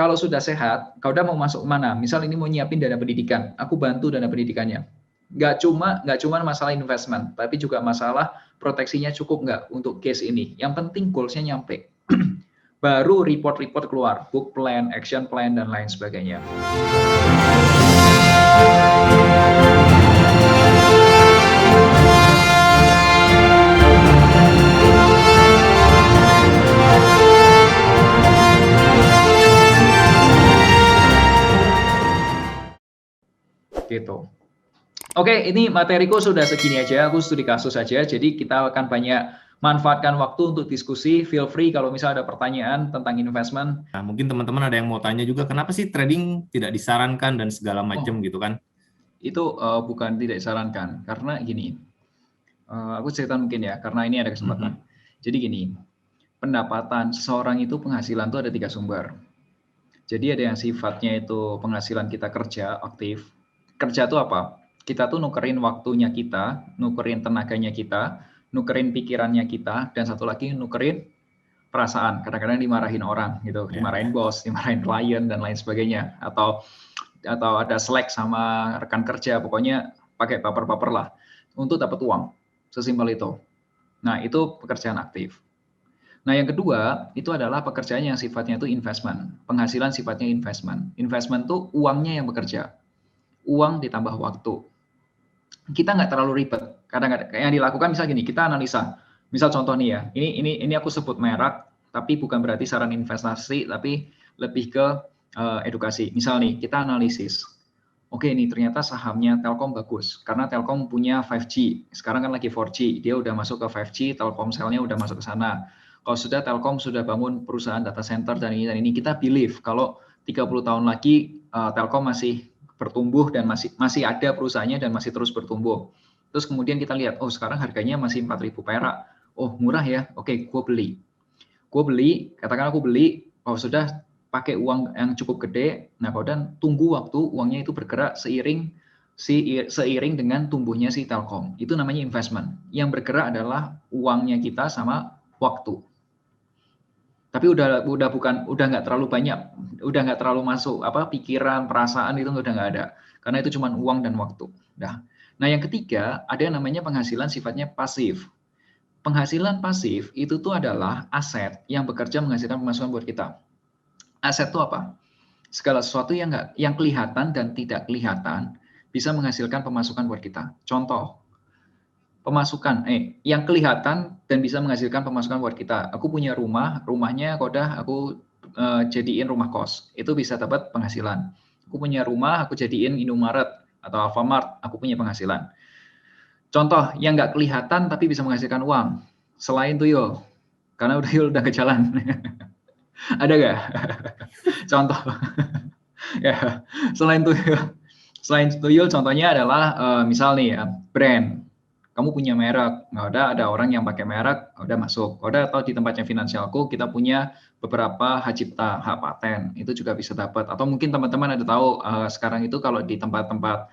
Kalau sudah sehat, kau udah mau masuk mana? Misal ini mau nyiapin dana pendidikan, aku bantu dana pendidikannya. Nggak cuma masalah investment, tapi juga masalah proteksinya cukup nggak untuk case ini. Yang penting goals-nya nyampe. Baru report-report keluar, book plan, action plan, dan lain sebagainya. Gitu. Oke, ini materiku sudah segini aja, aku studi kasus aja, jadi kita akan banyak manfaatkan waktu untuk diskusi. Feel free kalau misalnya ada pertanyaan tentang investment. Nah, mungkin teman-teman ada yang mau tanya juga, kenapa sih trading tidak disarankan dan segala macam gitu kan? Itu bukan tidak disarankan, karena gini, aku cerita mungkin ya, karena ini ada kesempatan. Jadi gini, pendapatan seseorang itu penghasilan itu ada 3 sumber. Jadi ada yang sifatnya itu penghasilan kita kerja aktif. Kerja itu apa? Kita tuh nukerin waktunya kita, nukerin tenaganya kita, nukerin pikirannya kita, dan satu lagi nukerin perasaan. Kadang-kadang dimarahin orang gitu, dimarahin bos, dimarahin klien dan lain sebagainya. Atau ada slack sama rekan kerja, pokoknya pakai baper-baper lah untuk dapat uang. Sesimpel itu. Nah, itu pekerjaan aktif. Nah, yang kedua, itu adalah pekerjaan yang sifatnya itu investment. Penghasilan sifatnya investment. Investment itu uangnya yang bekerja. Uang ditambah waktu. Kita nggak terlalu ribet. Kadang-kadang yang dilakukan misal gini, kita analisa. Misal contoh nih ya, ini aku sebut merek, tapi bukan berarti saran investasi, tapi lebih ke edukasi. Misal nih, kita analisis. Oke, nih ternyata sahamnya Telkom bagus, karena Telkom punya 5G. Sekarang kan lagi 4G, dia udah masuk ke 5G, Telkomselnya udah masuk ke sana. Kalau sudah Telkom sudah bangun perusahaan data center dan ini, kita believe kalau 30 tahun lagi Telkom masih bertumbuh dan masih ada perusahaannya dan masih terus bertumbuh. Terus kemudian kita lihat, oh sekarang harganya masih 4.000 perak. Oh murah ya, oke, gue beli. Katakan aku beli, kalau sudah pakai uang yang cukup gede, nah dan tunggu waktu uangnya itu bergerak seiring dengan tumbuhnya si Telkom. Itu namanya investment. Yang bergerak adalah uangnya kita sama waktu. Tapi udah nggak terlalu banyak, udah nggak terlalu masuk pikiran, perasaan itu udah nggak ada, karena itu cuma uang dan waktu. Nah yang ketiga ada yang namanya penghasilan sifatnya pasif. Penghasilan pasif itu tuh adalah aset yang bekerja menghasilkan pemasukan buat kita. Aset itu apa? Segala sesuatu yang kelihatan dan tidak kelihatan bisa menghasilkan pemasukan buat kita. Contoh, pemasukan yang kelihatan dan bisa menghasilkan pemasukan buat kita. Aku punya rumahnya aku jadiin rumah kos. Itu bisa dapat penghasilan. Aku punya rumah, aku jadiin Indomaret atau Alfamart, aku punya penghasilan. Contoh yang nggak kelihatan tapi bisa menghasilkan uang. Selain tuyul, karena tuyul udah ke jalan. Ada nggak? Contoh. Ya, selain tuyul contohnya adalah misal nih ya, brand. Kamu punya merek, ada orang yang pakai merek, udah masuk. Udah atau di tempatnya finansialku kita punya beberapa hak cipta, hak paten, itu juga bisa dapat. Atau mungkin teman-teman ada tahu sekarang itu kalau di tempat-tempat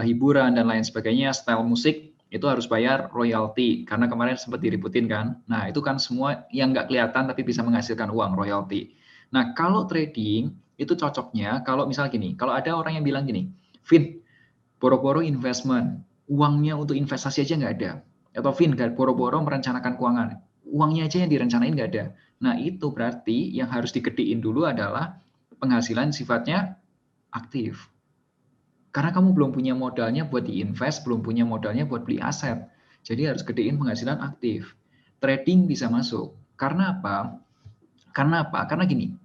hiburan dan lain sebagainya, style musik itu harus bayar royalti karena kemarin sempat diributin kan. Nah itu kan semua yang nggak kelihatan tapi bisa menghasilkan uang royalti. Nah kalau trading itu cocoknya kalau misal gini, kalau ada orang yang bilang gini, Vin, boro-boro investment, uangnya untuk investasi aja nggak ada. Atau Vin, boro-boro merencanakan keuangan, uangnya aja yang direncanain nggak ada. Nah itu berarti yang harus digedein dulu adalah penghasilan sifatnya aktif. Karena kamu belum punya modalnya buat diinvest, belum punya modalnya buat beli aset. Jadi harus gedein penghasilan aktif. Trading bisa masuk. Karena apa? Karena gini,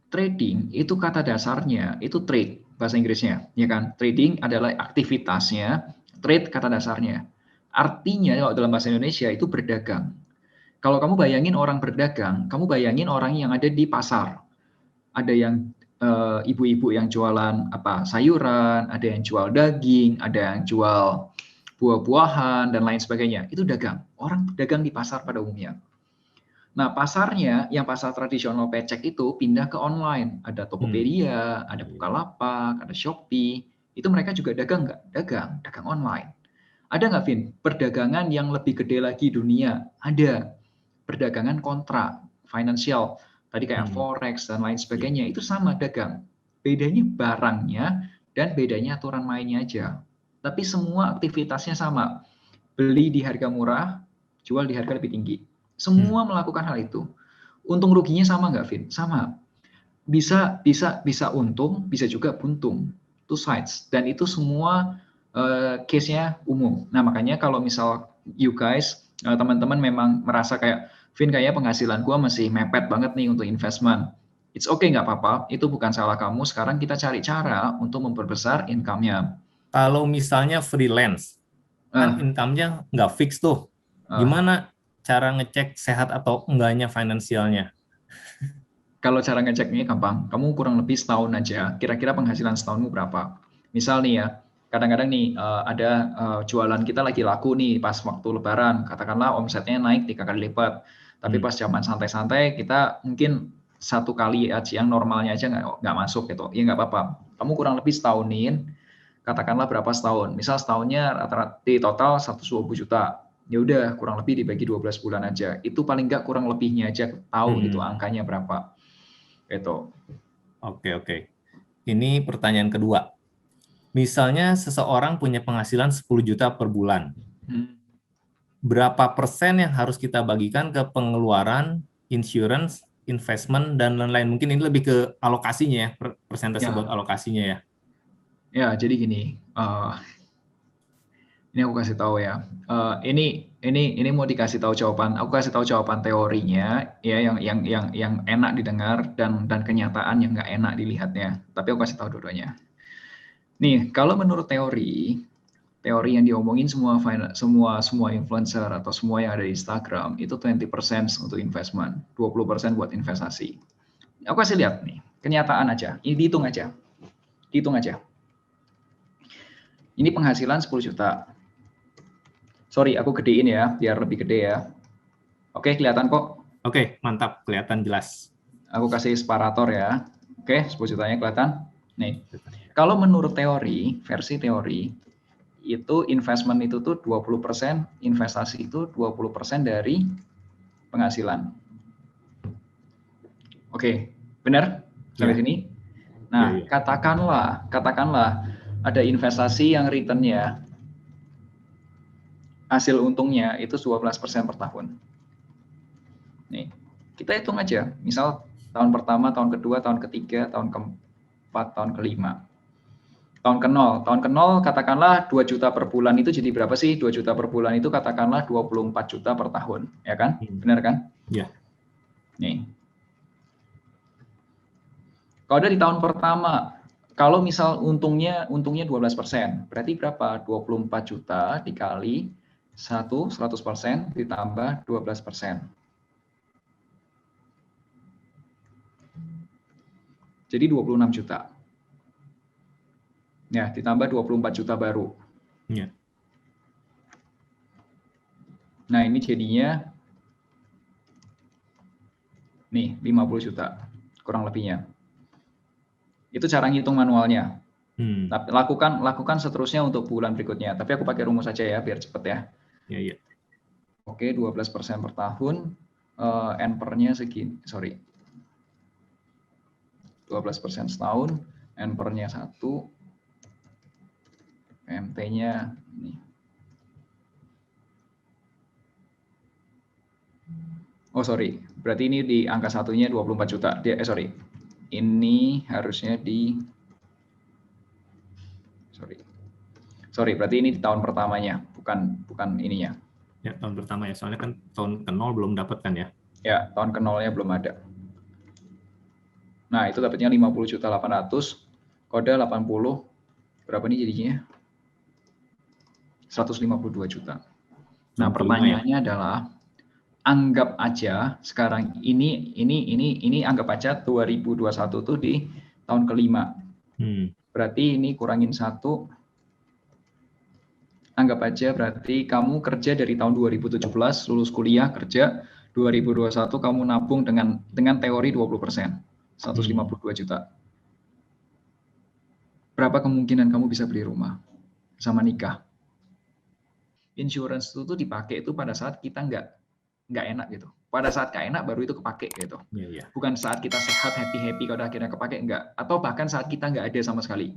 trading itu kata dasarnya itu trade bahasa Inggrisnya, ya kan? Trading adalah aktivitasnya, trade kata dasarnya. Artinya kalau dalam bahasa Indonesia itu berdagang. Kalau kamu bayangin orang berdagang, kamu bayangin orang yang ada di pasar. Ada yang ibu-ibu yang jualan sayuran, ada yang jual daging, ada yang jual buah-buahan dan lain sebagainya. Itu dagang. Orang dagang di pasar pada umumnya. Nah, pasarnya yang pasar tradisional pecek itu pindah ke online. Ada Tokopedia, ada Bukalapak, ada Shopee. Itu mereka juga dagang nggak? Dagang online. Ada nggak, Vin, perdagangan yang lebih gede lagi dunia? Ada. Perdagangan kontrak, financial. Tadi kayak forex dan lain sebagainya, itu sama dagang. Bedanya barangnya dan bedanya aturan mainnya aja. Tapi semua aktivitasnya sama. Beli di harga murah, jual di harga lebih tinggi. Semua melakukan hal itu. Untung ruginya sama nggak, Vin? Sama. Bisa untung, bisa juga buntung. Two sides. Dan itu semua case-nya umum. Nah, makanya kalau misal you guys, teman-teman memang merasa kayak, Vin, kayaknya penghasilan gua masih mepet banget nih untuk investment. It's okay, nggak apa-apa. Itu bukan salah kamu. Sekarang kita cari cara untuk memperbesar income-nya. Kalau misalnya freelance, kan income-nya nggak fix tuh. Gimana cara ngecek sehat atau enggaknya finansialnya? Kalau cara ngeceknya gampang, kamu kurang lebih setahun aja, kira-kira penghasilan setahunmu berapa. Misal nih ya, kadang-kadang nih ada jualan kita lagi laku nih pas waktu lebaran, katakanlah omsetnya naik 3 kali lipat. Tapi pas zaman santai-santai kita mungkin 1 kali aja yang normalnya aja nggak masuk gitu. Ya nggak apa-apa. Kamu kurang lebih setahunin, katakanlah berapa setahun. Misal setahunnya rata-rata di total 120 juta. Ya udah kurang lebih dibagi 12 bulan aja. Itu paling nggak kurang lebihnya aja tahu gitu angkanya berapa. Itu. Oke. Ini pertanyaan kedua. Misalnya seseorang punya penghasilan 10 juta per bulan. Berapa persen yang harus kita bagikan ke pengeluaran, insurance, investment, dan lain-lain? Mungkin ini lebih ke alokasinya ya, persentase buat alokasinya ya. Ya, jadi gini. Ini aku kasih tahu ya. Ini mau dikasih tahu jawaban. Aku kasih tahu jawaban teorinya ya yang enak didengar dan kenyataan yang nggak enak dilihatnya. Tapi aku kasih tahu dua-duanya. Nih, kalau menurut teori yang diomongin semua influencer atau semua yang ada di Instagram itu 20% untuk investment, 20% buat investasi. Aku kasih lihat nih, kenyataan aja. Ini dihitung aja. Ini penghasilan 10 juta. Sorry, aku gedein ya, biar lebih gede ya. Oke, kelihatan kok? Oke, mantap. Kelihatan jelas. Aku kasih separator ya. Oke, 10 jutanya kelihatan? Nih, kalau menurut versi teori, itu investment itu tuh 20%, investasi itu 20% dari penghasilan. Oke, benar? Sampai sini? Nah, katakanlah ada investasi yang return-nya hasil untungnya itu 12% per tahun. Nih, kita hitung aja. Misal tahun pertama, tahun kedua, tahun ketiga, tahun keempat, tahun kelima. Tahun ke nol katakanlah 2 juta per bulan itu jadi berapa sih? 2 juta per bulan itu katakanlah 24 juta per tahun, ya kan? Benar kan? Iya. Nih. Kalau ada di tahun pertama, kalau misal untungnya 12%, berarti berapa? 24 juta dikali 100% ditambah 12%. Jadi 26 juta. Ya, ditambah 24 juta baru. Ya. Nah, ini jadinya nih 50 juta kurang lebihnya. Itu cara ngitung manualnya. Tapi lakukan seterusnya untuk bulan berikutnya. Tapi aku pakai rumus saja ya biar cepet ya. Iya. Oke, 12% per tahun, N per-nya segini, sorry. 12% setahun, N per-nya 1, MT-nya nih. Oh, sorry. Berarti ini di angka satunya 24 juta. Sorry. Ini harusnya di Sorry, berarti ini di tahun pertamanya, bukan ininya. Ya, tahun pertama ya. Soalnya kan tahun ke nol belum dapat kan ya? Ya, tahun ke nolnya belum ada. Nah, itu dapatnya 50.800.000, kode 80, berapa nih jadinya? 152 juta. Nah, pertanyaannya adalah anggap aja sekarang ini anggap aja 2021 tuh di tahun kelima. Berarti ini kurangin 1. Anggap aja berarti kamu kerja dari tahun 2017, lulus kuliah, kerja, 2021 kamu nabung dengan teori 20%, 152 juta. Berapa kemungkinan kamu bisa beli rumah sama nikah? Insurance itu tuh dipakai itu pada saat kita nggak enak gitu. pada saat gak enak baru itu kepake gitu. Bukan saat kita sehat happy kalau akhirnya kepake, enggak, atau bahkan saat kita nggak ada sama sekali.